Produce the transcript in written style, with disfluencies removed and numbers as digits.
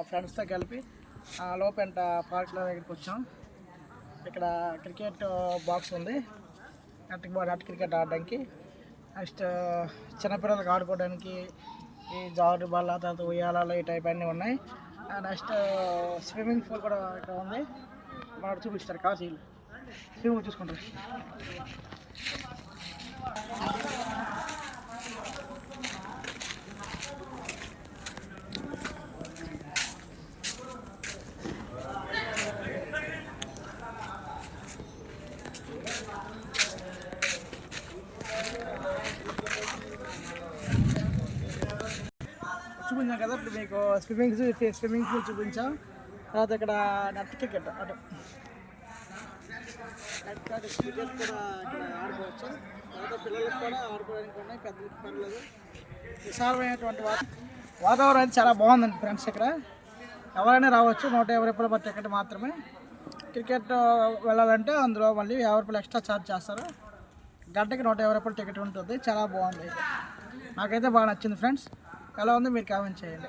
ఫ్రెండ్స్తో కలిపి లోపెంట పార్క్లో దగ్గరికి వచ్చాం. ఇక్కడ క్రికెట్ బాక్స్ ఉంది, నెట్ క్రికెట్ ఆడడానికి. నెక్స్ట్ చిన్నపిల్లలకు ఆడుకోవడానికి ఈ జారు బల్ల, తర్వాత ఉయ్యాలలో ఈ టైప్ అన్నీ ఉన్నాయి. నెక్స్ట్ స్విమ్మింగ్ పూల్ కూడా ఇక్కడ ఉంది. వాడు చూపిస్తారు కాశీలు స్విమ్మింగ్ చూసుకుంటారు. చూపించాం కదా ఇప్పుడు మీకు స్విమ్మింగ్ పూల్ చూపించాం. తర్వాత ఇక్కడ నెట్ క్రికెట్ అటు క్రికెట్ కూడా ఇక్కడ ఆడుకోవచ్చు. తర్వాత పిల్లలకు కూడా ఆడుకోవడానికి ఉన్నాయి, పెద్దలకు పర్లేదు. విశాలమైనటువంటి వాతావరణం అయితే చాలా బాగుందండి ఫ్రెండ్స్. ఇక్కడ ఎవరైనా రావచ్చు. 150 రూపాయల పర్ టికెట్ మాత్రమే. క్రికెట్ వెళ్ళాలంటే అందులో మళ్ళీ 50 రూపాయలు ఎక్స్ట్రా ఛార్జ్ చేస్తారు. గంటకి 150 రూపాయల టికెట్ ఉంటుంది. చాలా బాగుంది. నాకైతే బాగా నచ్చింది ఫ్రెండ్స్. ఎలా ఉంది మీరు కామెంట్ చేయండి.